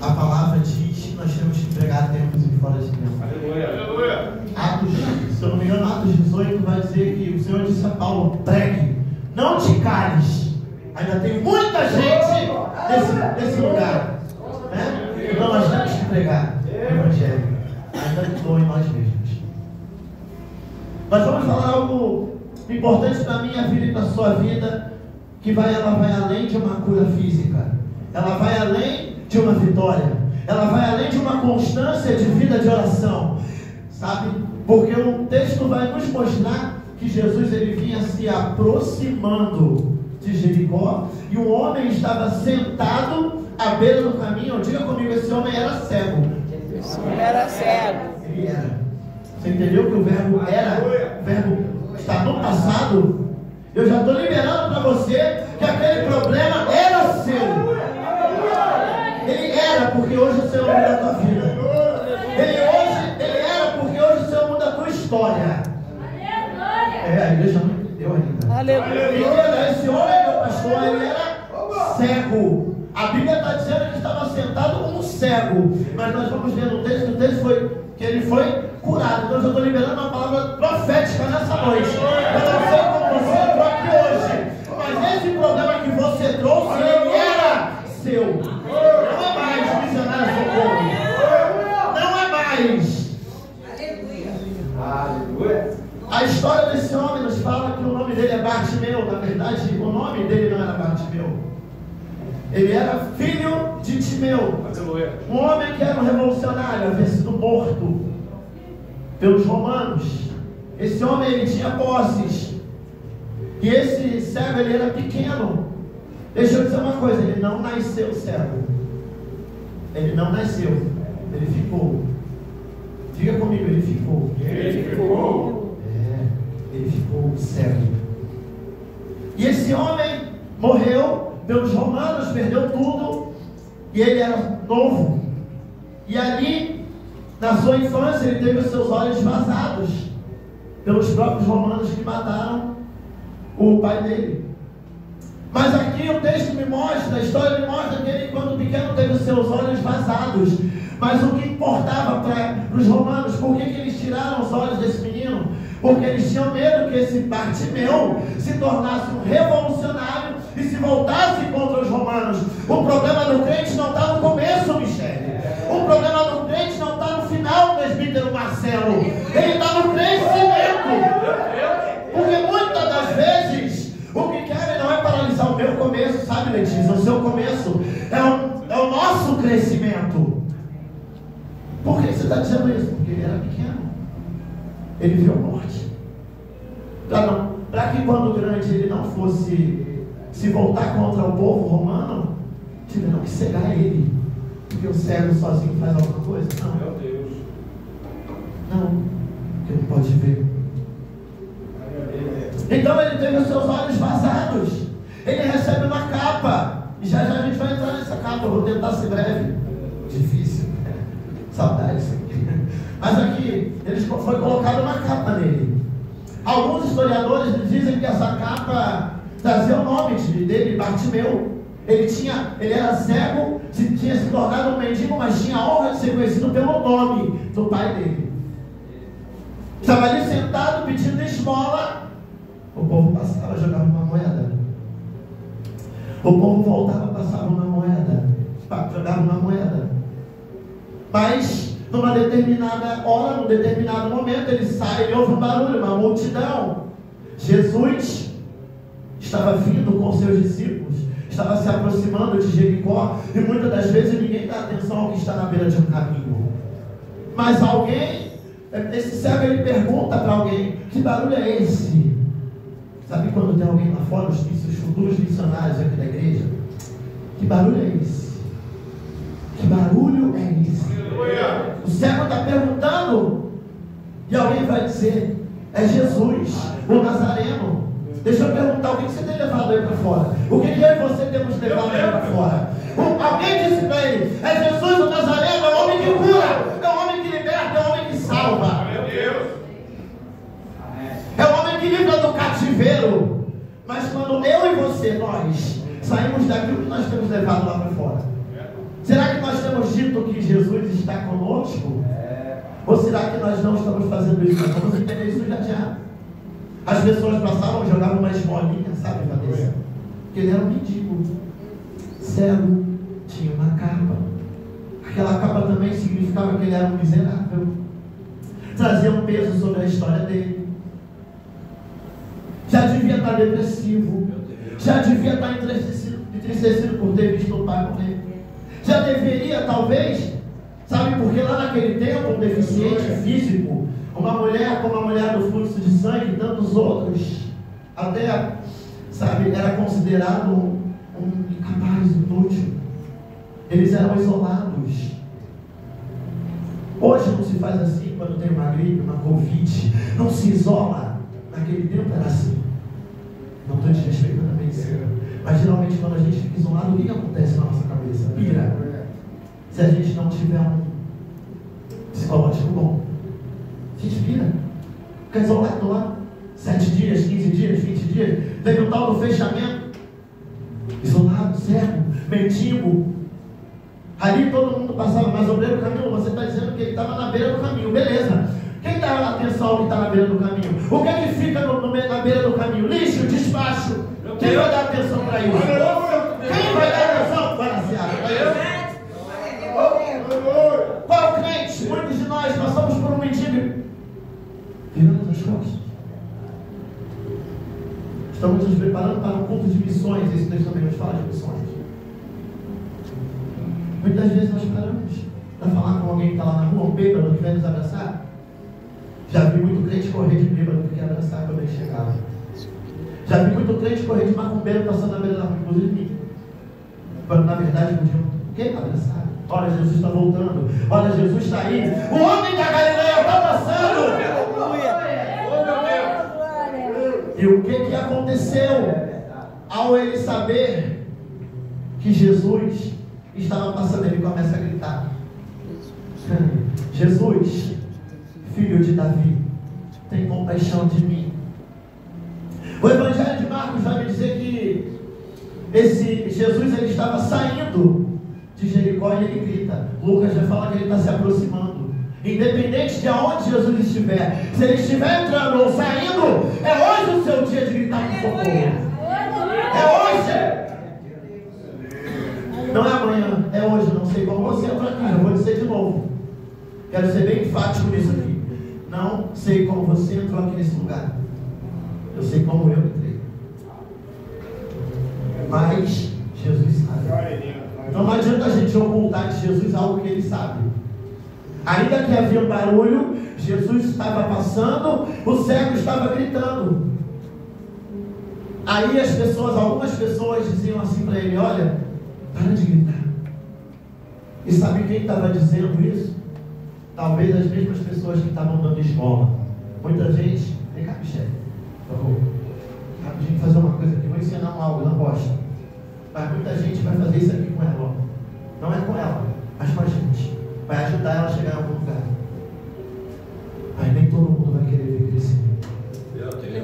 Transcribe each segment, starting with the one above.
a palavra diz que nós temos que pregar tempos e fora de tempo. Aleluia, aleluia. Atos, se eu não me engano, Atos 18 vai dizer que o Senhor disse a Paulo: pregue, não te cales. Ainda tem muita gente nesse lugar, né? Então nós temos que pregar o Evangelho, ainda que doa em nós mesmos. Nós vamos falar algo importante para a minha vida e para a sua vida, que ela vai além de uma cura física, ela vai além de uma vitória, ela vai além de uma constância de vida de oração, sabe? Porque o texto vai nos mostrar que Jesus ele vinha se aproximando de Jericó, e um homem estava sentado à beira do caminho. Diga comigo, esse homem era cego. Esse homem era cego. Ele era. Você entendeu que o verbo era, o verbo está no passado? Eu já estou liberando para você que aquele problema era seu. Ele era porque hoje o Senhor muda a tua vida. Ele era porque hoje o Senhor muda a tua história. A igreja não entendeu ainda. Aleluia. Esse homem, meu pastor, ele era cego. A Bíblia está dizendo que ele estava sentado como um cego. Mas nós vamos ver no texto, o texto foi que ele foi curado. Então eu estou liberando uma palavra profética nessa noite. Eu não sei como você entrou aqui hoje, mas esse problema que você trouxe, ele era seu. Não é mais missionário socorro. Não é mais. Aleluia. A história desse homem nos fala que o nome dele é Bartimeu. Na verdade, o nome dele não era Bartimeu. Ele era filho de Timeu. Aleluia. Um homem que era um revolucionário, havia sido morto pelos romanos. Esse homem, ele tinha posses. E esse cego, ele era pequeno. Deixa eu dizer uma coisa, ele não nasceu cego. Ele não nasceu. Ele ficou. Diga comigo, ele ficou. Ele ficou. Ele ficou cego. E esse homem morreu pelos romanos, perdeu tudo. E ele era novo. E ali, na sua infância, ele teve os seus olhos vazados pelos próprios romanos que mataram o pai dele. Mas aqui o texto me mostra, a história me mostra que ele, quando pequeno, teve os seus olhos vazados. Mas o que importava para os romanos, por que eles tiraram os olhos desse menino? Porque eles tinham medo que esse Bartimeu se tornasse um revolucionário e se voltasse contra os romanos. O problema do crente não está no começo, Michele. O problema do crente não está no final, presbítero Marcelo. Ele está no crescimento. Porque muitas das vezes o que querem não é paralisar o meu começo, sabe, Letícia? O seu começo é o nosso crescimento. Por que você está dizendo isso? Porque ele era pequeno. Ele viu a morte. Para que quando grande ele não fosse se voltar contra o povo romano, tiveram que cegar ele. Porque o cego sozinho faz alguma coisa? Não. Meu Deus. Não. Porque não pode ver. Então ele teve os seus olhos vazados. Ele recebe uma capa. E já a gente vai entrar nessa capa. Eu vou tentar ser breve. Difícil. Saudades. Mas aqui, foi colocada uma capa nele. Alguns historiadores dizem que essa capa trazia o nome dele, Bartimeu. Ele era cego, tinha se tornado um mendigo, mas tinha a honra de ser conhecido pelo nome do pai dele. Estava ali sentado pedindo esmola. O povo passava, jogava uma moeda. O povo voltava, passava uma moeda, jogava uma moeda. Mas numa determinada hora, num determinado momento, ele sai, ele ouve um barulho, uma multidão. Jesus estava vindo com seus discípulos, estava se aproximando de Jericó, e muitas das vezes ninguém dá atenção ao que está na beira de um caminho. Mas alguém, esse cego, ele pergunta para alguém: que barulho é esse? Sabe quando tem alguém lá fora, os futuros missionários aqui da igreja? Que barulho é esse? Que barulho é esse? O cego está perguntando, e alguém vai dizer: é Jesus, o Nazareno. Deixa eu perguntar, o que você tem levado aí para fora? O que eu e você temos levado aí para fora? Alguém disse para ele: é Jesus, o Nazareno, é o homem que cura, é o homem que liberta, é o homem que salva. É o homem que livra do cativeiro. Mas quando eu e você, nós saímos daqui, o que nós temos levado lá para fora? Será que nós temos dito que Jesus está conosco? Ou será que nós não estamos fazendo isso? Nós vamos entender isso já já. As pessoas passavam, jogavam uma esmolinha, sabe, Vanessa? Porque ele era um mendigo, cego, tinha uma capa. Aquela capa também significava que ele era um miserável. Trazia um peso sobre a história dele. Já devia estar depressivo. Já devia estar entristecido por ter visto o pai morrer. Já deveria, talvez, sabe, porque lá naquele tempo, um deficiente físico, uma mulher como a mulher do fluxo de sangue, tantos outros, até, sabe, era considerado um incapaz, inútil. Eles eram isolados. Hoje não se faz assim quando tem uma gripe, uma Covid. Não se isola. Naquele tempo era assim. Não estou desrespeitando a medicina. Mas geralmente quando a gente fica isolado, o que acontece na nossa cabeça? Pira. Se a gente não tiver um psicológico bom, a gente vira. Fica isolado lá. 7 dias, 15 dias, 20 dias. Teve um tal do fechamento. Isolado, cego, mendigo. Ali todo mundo passava, mas o obreiro do caminho, você está dizendo que ele estava na beira do caminho. Beleza. Quem dá atenção ao que está na beira do caminho? O que é que fica na beira do caminho? Lixo, despacho. Quem vai dar atenção para isso? Quem vai dar atenção para a seara? Qual crente? Muitos de nós passamos por um mendigo. Viramos as costas. Estamos nos preparando para um culto de missões. Esse texto também nos fala de missões. Muitas vezes nós paramos para falar com alguém que está lá na rua, um bêbado que vem nos abraçar. Já vi muito crente correr de bêbado que quer abraçar quando ele chegava. Já vi muito crente correr de macumbeiro passando na beira da rua, inclusive mim. Quando na verdade podiam, o que? Abraçar. Olha, Jesus está voltando. Olha, Jesus está aí. O homem da Galileia está passando. E o que aconteceu ao ele saber que Jesus estava passando? Ele começa a gritar: Jesus, filho de Davi, tem compaixão de mim. O Evangelho de Marcos vai me dizer que esse Jesus, ele estava saindo de Jericó e ele grita. Lucas já fala que ele está se aproximando. Independente de aonde Jesus estiver, se ele estiver entrando ou saindo, é hoje o seu dia de gritar com socorro. É hoje. Não é amanhã, é hoje. Não sei como você entra aqui, já vou dizer de novo. Quero ser bem enfático nisso aqui. Não sei como você entrou aqui nesse lugar. Eu sei como eu entrei. Mas Jesus sabe. Então não adianta a gente ocultar de Jesus algo que ele sabe. Ainda que havia um barulho, Jesus estava passando, o cego estava gritando. Aí as pessoas, algumas pessoas diziam assim para ele: olha, para de gritar. E sabe quem estava dizendo isso? Talvez as mesmas pessoas que estavam dando esmola. Muita gente, vem cá, Michele, por favor, rapidinho fazer uma coisa aqui, vou ensinar algo, não gosto. Mas muita gente vai fazer isso aqui com ela. Não é com ela, mas com a gente. Vai ajudar ela a chegar em algum lugar. Mas nem todo mundo vai querer ver crescimento.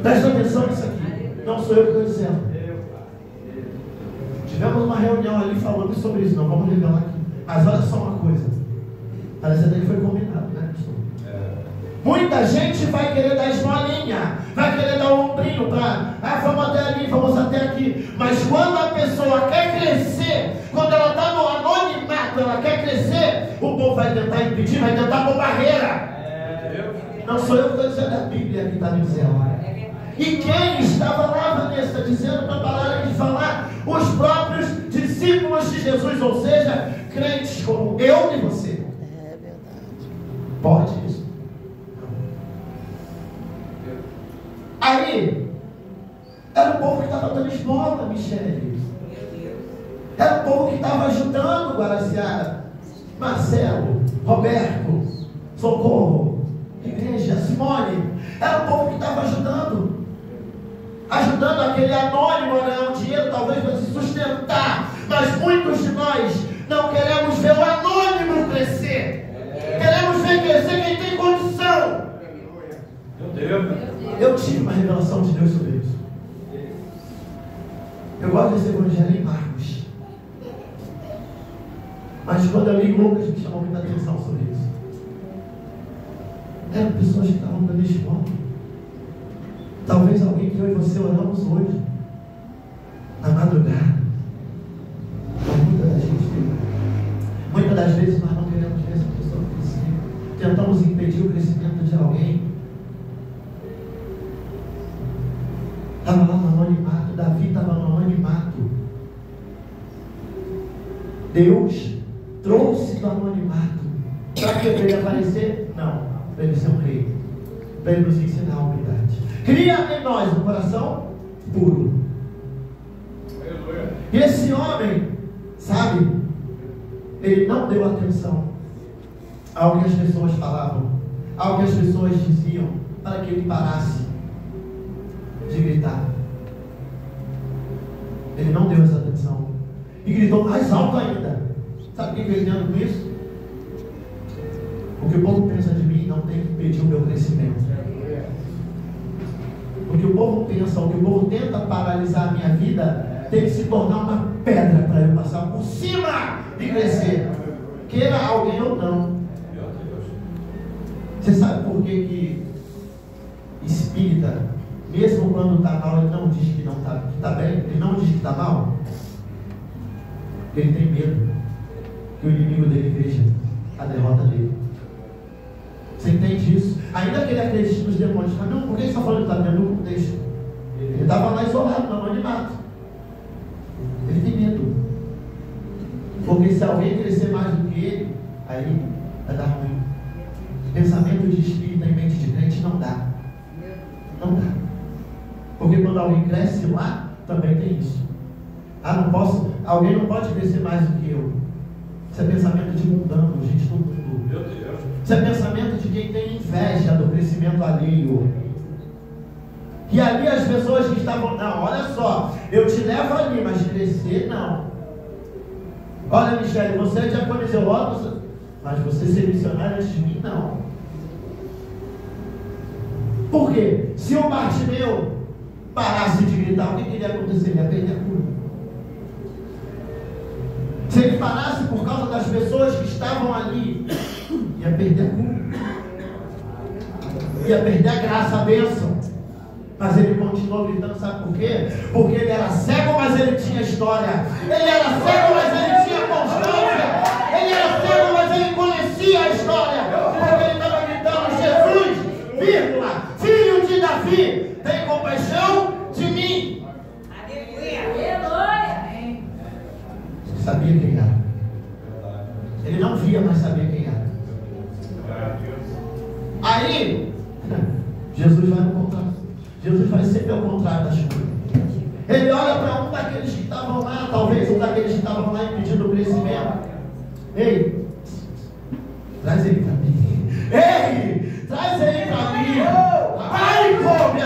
Presta atenção nisso aqui. Não sou eu que estou dizendo. Tivemos uma reunião ali falando sobre isso. Não vamos revelar aqui. Mas olha só uma coisa. Parece até que foi combinado, né, pastor? Muita gente vai querer dar esmolinha, vai querer dar um ombrinho para, vamos até ali, vamos até aqui. Mas quando a pessoa quer crescer, quando ela está no anonimato, ela quer crescer, o povo vai tentar impedir, vai tentar pôr barreira. Não sou eu que estou dizendo, é a Bíblia que está me dizendo. E quem estava lá, Vanessa, dizendo para pararem de falar? Os próprios discípulos de Jesus, ou seja, crentes como eu e você. É verdade. Pode isso? Aí, era o povo que estava dando esmola, Michele. Era o povo que estava ajudando Guaraciara. Marcelo, Roberto, Socorro, Igreja, Simone. Era o povo que estava ajudando. Ajudando aquele anônimo a ganhar um dinheiro, talvez para se sustentar. Mas muitos de nós não queremos ver o anônimo crescer. Queremos ver crescer quem tem condição. Meu Deus. Eu tive uma revelação de Deus sobre isso. Eu gosto desse evangelho em Marcos. Mas Mas quando eu li Lucas, me chamou muita atenção sobre isso. Eram pessoas que estavam dando esmola. Talvez alguém que eu e você oramos hoje, na madrugada. Muitas das vezes nós não queremos ver essa pessoa crescer. Tentamos impedir o crescimento de alguém. Estava lá no anonimato. Davi estava no anonimato. Deus trouxe do anonimato. Para que ele aparecer? Não. Para ele ser um rei. Para ele nos ensinar a humildade. Cria em nós um coração puro. E esse homem, sabe, ele não deu atenção ao que as pessoas falavam, ao que as pessoas diziam, para que ele parasse de gritar. Ele não deu essa atenção e gritou mais alto ainda. Sabe o que eu entendo com isso? O que o povo pensa de mim não tem que impedir o meu crescimento. O que o povo pensa, o que o povo tenta paralisar a minha vida, tem que se tornar uma pedra para eu passar por cima de crescer. Queira alguém ou não. Você sabe por que espírita, mesmo quando está mal, ele não diz que não está bem, ele não diz que está mal? Ele tem medo que o inimigo dele veja a derrota dele. Você entende isso? Ainda que ele acredite nos demônios, mas não, por que você está falando que está vendo no contexto? Ele estava lá isolado, no anonimato. Ele tem medo. Porque se alguém crescer mais do que ele, aí vai dar ruim. Pensamento de espírita em mente de crente não dá. Não dá. Porque quando alguém cresce lá, também tem isso. Não posso, alguém não pode crescer mais do que eu. Isso é pensamento de mundano, gente do mundo. Meu Deus. Isso é pensamento de quem tem inveja do crescimento alheio. E ali as pessoas que estavam, não, olha só, eu te levo ali, mas crescer não. Olha, Michele, você é diaconisa, eu oro, mas você ser missionário antes de mim, não. Por quê? Se o Bartimeu parasse de gritar, o que iria acontecer? Ele ia perder a cura. Se ele parasse por causa das pessoas que estavam ali, ia perder a cura. Ia perder a graça, a bênção. Mas ele continuou gritando, sabe por quê? Porque ele era cego, mas ele tinha história. Ele era cego, mas ele tinha constância. Ele era cego, mas ele conhecia a história. Porque ele estava gritando, Jesus, vírgula, filho de Davi, tem compaixão de mim. Ele sabia quem era. Ele não via, mas sabia quem era. Aí, Jesus vai no contrário. Jesus vai sempre ao contrário das coisas. Ele olha para um daqueles que estavam lá, talvez um daqueles que estavam lá impedindo o crescimento. Ei, traz ele para mim. Ei, traz ele para mim. Ai, come,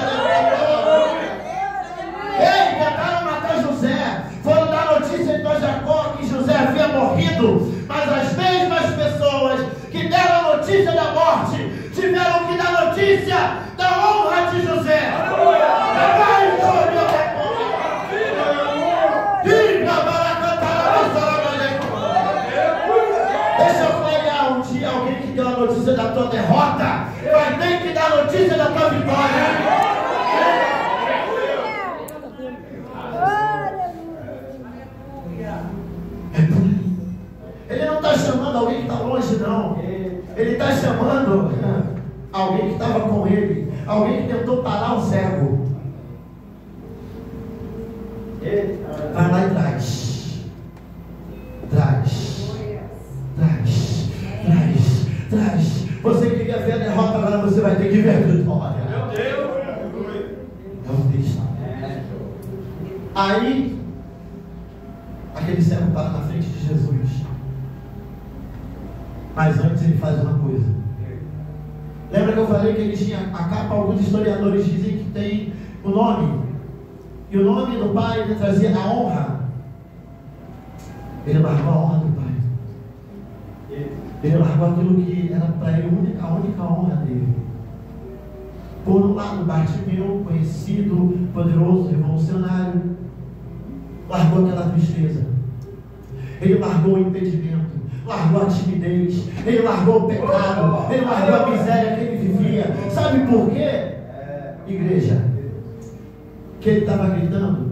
ei, tentaram matar José. Foram dar notícia então a Jacó que José havia morrido. Mas as mesmas pessoas que deram a notícia da morte tiveram que dar notícia da honra de José. Deixa eu pegar um dia alguém que deu a notícia da tua derrota, vai ter que dar notícia da tua vitória. Ele não está chamando alguém que está longe, não. Ele está chamando alguém que estava com ele, alguém que tentou parar o cego. Vai lá e traz. Traz. Você queria ver a derrota, agora você vai ter que ver a vitória. Meu Deus. É um texto. Aí, aquele cego para na frente de Jesus. Mas antes ele faz uma coisa. Lembra que eu falei que ele tinha a capa? Alguns historiadores dizem que tem o nome. E o nome do pai ele trazia a honra. Ele largou a honra do pai. Ele largou aquilo que era para ele a única honra dele. Por um lado, Bartimeu, conhecido, poderoso, revolucionário, largou aquela tristeza. Ele largou o impedimento. largou a timidez, ele largou o pecado, ele largou a miséria que ele vivia. Sabe por quê? Igreja, que ele estava gritando,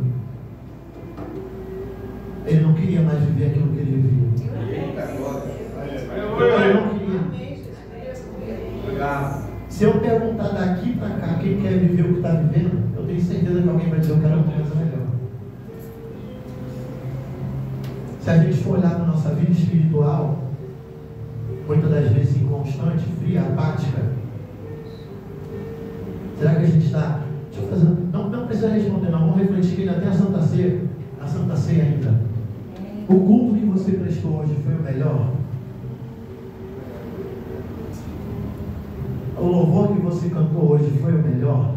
ele não queria mais viver aquilo que ele vivia. Ele não queria. Se eu perguntar daqui para cá quem quer viver o que está vivendo, eu tenho certeza que alguém vai dizer: eu quero uma coisa melhor. Se a gente for olhar na nossa vida espiritual, muitas das vezes inconstante, fria, apática, será que a gente está... Deixa eu fazer... Não precisa responder, não. Vamos refletir que ainda tem a Santa Ceia ainda. O culto que você prestou hoje foi o melhor? O louvor que você cantou hoje foi o melhor?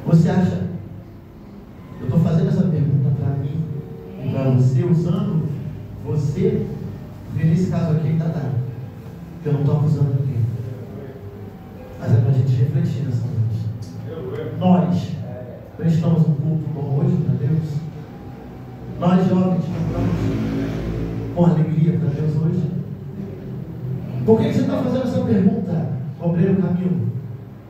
Você acha... Eu estou fazendo essa pergunta para mim e para você, usando você, porque nesse caso aqui ainda dá, porque eu não estou acusando ninguém, mas é para a gente refletir nessa noite. Nós prestamos um culto bom hoje para Deus? Nós jovens cantamos com alegria para Deus hoje? Por que você está fazendo essa pergunta, obreiro Camilo?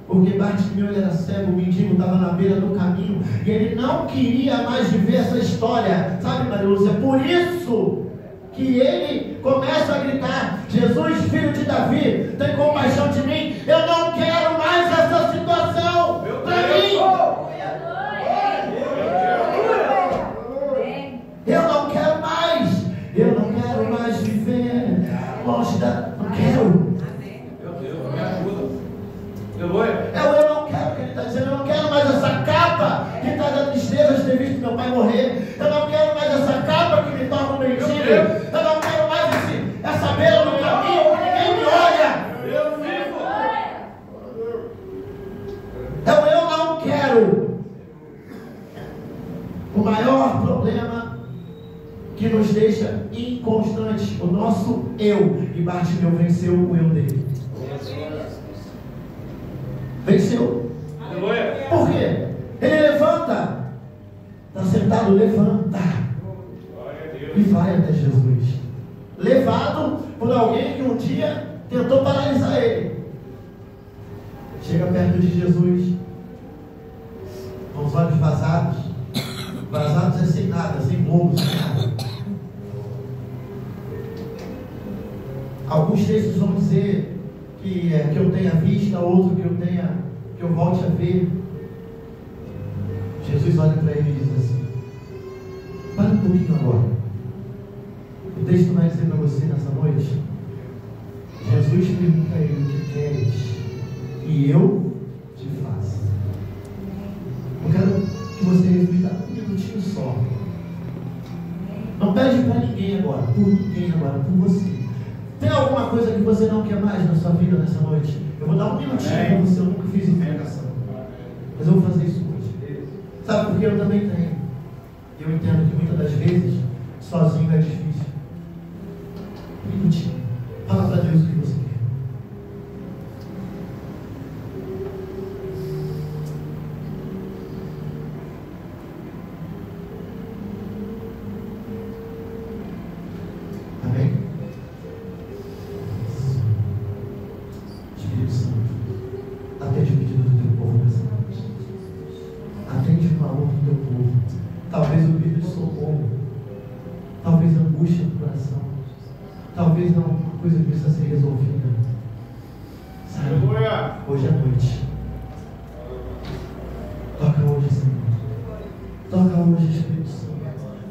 Porque Bartimeu era cego, o mendigo estava na beira do caminho e ele não queria mais viver essa história, sabe, Maria Lúcia? É por isso que ele começa a gritar: Jesus, filho de Davi, tem compaixão de mim, eu não quero mais essa situação para mim. Eu não quero mais viver longe da... Não quero. Eu não quero, que ele está dizendo, eu não quero mais essa capa que está da tristeza de ter visto meu pai morrer. Eu não quero mais essa capa que me torna um mendigo. Eu não quero mais essa beira do caminho que ninguém me olha. Eu não quero. O maior problema que nos deixa inconstantes, o nosso eu. E Bartimeu venceu o eu dele. Venceu. Por quê? Ele levanta. Está sentado, levanta. E vai até Jesus. Levado por alguém que um dia tentou paralisar ele. Chega perto de Jesus, com os olhos vazados. Vazados é sem nada, sem globo, sem nada. Alguns textos vão dizer que eu tenha vista, outro que eu volte a ver. Jesus olha para ele e diz assim: para um pouquinho agora. O texto vai dizer para você nessa noite. Jesus pergunta a ele: o que queres? E eu te faço. Eu quero que você reflita um minutinho só. Não pede para ninguém agora, por ninguém agora, por você. Tem alguma coisa que você não quer mais na sua vida nessa noite? Eu vou dar um minutinho para você, eu nunca fiz invocação. Mas eu vou fazer isso hoje. Sabe por que eu também tenho? Eu entendo que muitas das vezes, sozinho é difícil. Um minutinho. Fala para Deus o que você quer. Amém? Espírito Santo, atende o pedido do teu povo nessa noite. Atende o clamor do teu povo. Talvez o pedido de socorro, talvez a angústia do coração, talvez alguma coisa que precisa ser resolvida. Sabe? Hoje é noite. Toca hoje, Senhor. Toca hoje, Espírito Santo.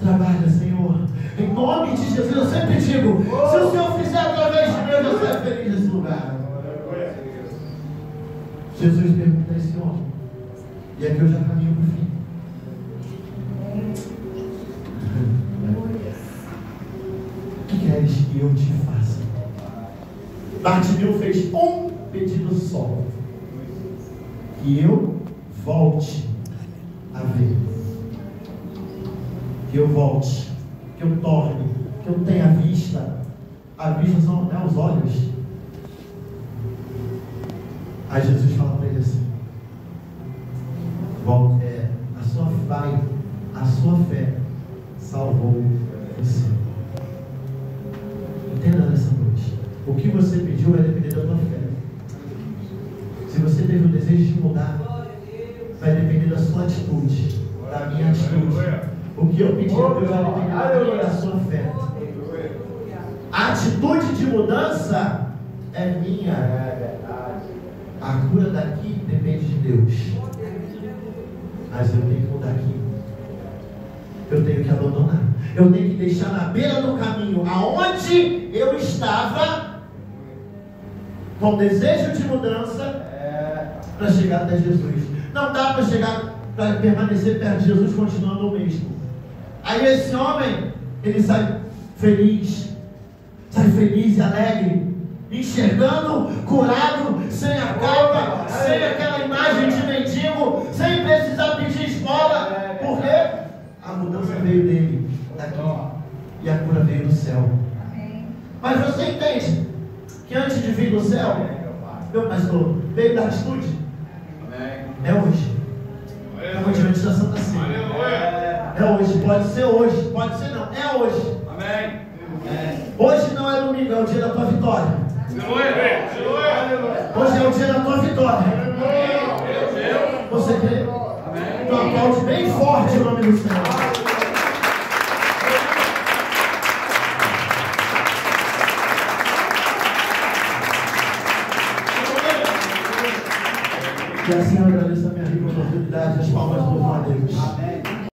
Trabalha, Senhor. Em nome de Jesus, eu sempre digo: se o Senhor fizer através de mim, eu já serei feliz nesse lugar. Jesus pergunta a esse homem, e aqui eu já caminho para o fim. O que queres que eu te faça? Bartimeu fez um pedido só: que eu volte a ver, que eu volte, que eu torne, que eu tenha vista. A vista são os olhos. Aí Jesus fala para ele assim: a sua fé salvou você. O que você pediu vai depender da tua fé. Se você teve o desejo de mudar, vai depender da sua atitude, da minha atitude. O que eu pedi a Deus vai depender da sua fé. A atitude de mudança é minha. A cura daqui depende de Deus. Mas eu tenho que mudar aqui. Eu tenho que abandonar. Eu tenho que deixar na beira do caminho, aonde eu estava, com desejo de mudança, para chegar até Jesus. Não dá para chegar, para permanecer perto de Jesus continuando o mesmo. Aí esse homem, ele sai feliz e alegre, enxergando, curado, sem a capa, sem aquela imagem de mendigo, sem precisar pedir esmola. Por quê? A mudança veio dele, daqui, e a cura veio do céu. Mas você entende que antes de vir do céu, meu pastor, veio da atitude? É hoje. É hoje, antes da Santa Ceia. É hoje, pode ser hoje, pode ser não, é hoje. Hoje não é domingo, é o dia da tua vitória. Hoje é o dia da tua vitória. Você crê? Então aplaude bem forte o nome do Senhor. E assim eu agradeço a minha rica oportunidade, as palmas do a Deus.